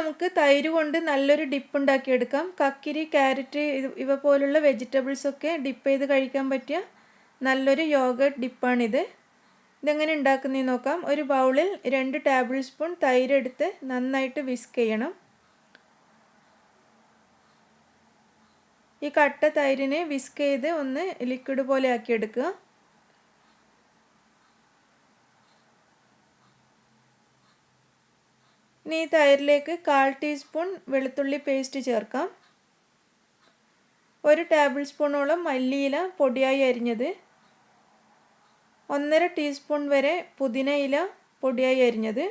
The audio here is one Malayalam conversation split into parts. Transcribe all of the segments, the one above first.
നമുക്ക് തൈര് കൊണ്ട് നല്ലൊരു ഡിപ്പ് ഉണ്ടാക്കിയെടുക്കാം. കക്കിരി, ക്യാരറ്റ് ഇവ പോലുള്ള വെജിറ്റബിൾസൊക്കെ ഡിപ്പ് ചെയ്ത് കഴിക്കാൻ പറ്റിയ നല്ലൊരു യോഗർട്ട് ഡിപ്പാണിത്. ഇതെങ്ങനെ ഉണ്ടാക്കുന്നതെന്ന് നോക്കാം. ഒരു ബൗളിൽ 2 ടേബിൾ സ്പൂൺ തൈര് എടുത്ത് നന്നായിട്ട് വിസ്ക് ചെയ്യണം. ഈ കട്ട തൈരിനെ വിസ്ക് ചെയ്ത് ഒന്ന് ലിക്വിഡ് പോലെ ആക്കിയെടുക്കുക. ഇനി ഈ തൈരിലേക്ക് 1/4 ടീസ്പൂൺ വെളുത്തുള്ളി പേസ്റ്റ് ചേർക്കാം. 1 ടേബിൾ സ്പൂണോളം മല്ലിയില പൊടിയായി അരിഞ്ഞത്, 1/2 ടീസ്പൂൺ വരെ പുതിനയില പൊടിയായി അരിഞ്ഞത്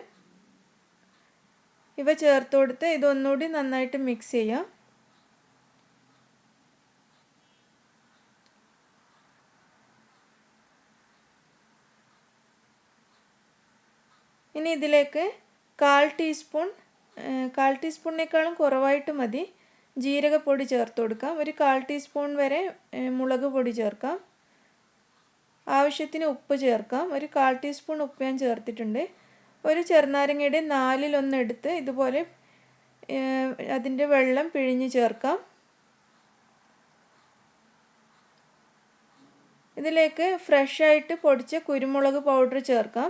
ഇവ ചേർത്ത് കൊടുത്ത് ഇതൊന്നുകൂടി നന്നായിട്ട് മിക്സ് ചെയ്യാം. ഇനി ഇതിലേക്ക് 1/4 ടീസ്പൂണിനേക്കാളും കുറവായിട്ട് മതി ജീരകപ്പൊടി ചേർത്ത് കൊടുക്കാം. ഒരു 1/4 ടീസ്പൂൺ വരെ മുളക് പൊടി ചേർക്കാം. ആവശ്യത്തിന് ഉപ്പ് ചേർക്കാം. ഒരു 1/4 ടീസ്പൂൺ ഉപ്പ് ഞാൻ ചേർത്തിട്ടുണ്ട്. ഒരു ചെറുനാരങ്ങയുടെ 1/4 എടുത്ത് ഇതുപോലെ അതിൻ്റെ വെള്ളം പിഴിഞ്ഞ് ചേർക്കാം. ഇതിലേക്ക് ഫ്രഷായിട്ട് പൊടിച്ച കുരുമുളക് പൗഡർ ചേർക്കാം.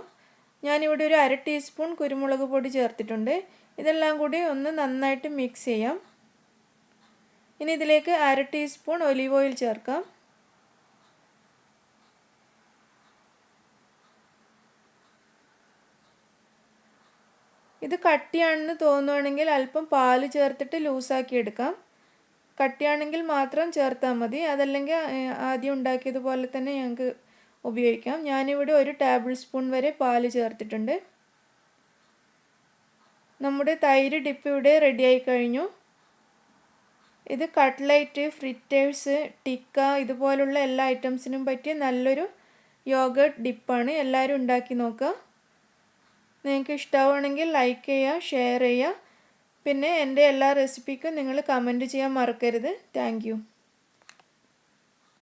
ഞാനിവിടെ ഒരു 1/2 ടീസ്പൂൺ കുരുമുളക് പൊടി ചേർത്തിട്ടുണ്ട്. ഇതെല്ലാം കൂടി ഒന്ന് നന്നായിട്ട് മിക്സ് ചെയ്യാം. ഇനി ഇതിലേക്ക് 1/2 ടീസ്പൂൺ ഒലിവ് ഓയിൽ ചേർക്കാം. ഇത് കട്ടിയാണെന്ന് തോന്നുകയാണെങ്കിൽ അല്പം പാല് ചേർത്തിട്ട് ലൂസാക്കി എടുക്കാം. കട്ടിയാണെങ്കിൽ മാത്രം ചേർത്താൽ മതി. അതല്ലെങ്കിൽ ആദ്യം ഉണ്ടാക്കിയതുപോലെ തന്നെ ഞങ്ങൾക്ക് ഉപയോഗിക്കാം. ഞാനിവിടെ 1 ടേബിൾ സ്പൂൺ വരെ പാല് ചേർത്തിട്ടുണ്ട്. നമ്മുടെ തൈര് ഡിപ്പ് ഇവിടെ റെഡിയായി കഴിഞ്ഞു. ഇത് കട്ട്ലറ്റ്, ഫ്രിറ്റേഴ്സ്, ടിക്ക ഇതുപോലുള്ള എല്ലാ ഐറ്റംസിനും പറ്റിയ നല്ലൊരു യോഗർട്ട് ഡിപ്പാണ്. എല്ലാവരും ഉണ്ടാക്കി നോക്കുക. നിങ്ങൾക്ക് ഇഷ്ടമാവുകയാണെങ്കിൽ ലൈക്ക് ചെയ്യുക, ഷെയർ ചെയ്യുക. പിന്നെ എൻ്റെ എല്ലാ റെസിപ്പിക്കും നിങ്ങൾ കമൻറ്റ് ചെയ്യാൻ മറക്കരുത്. Thank you.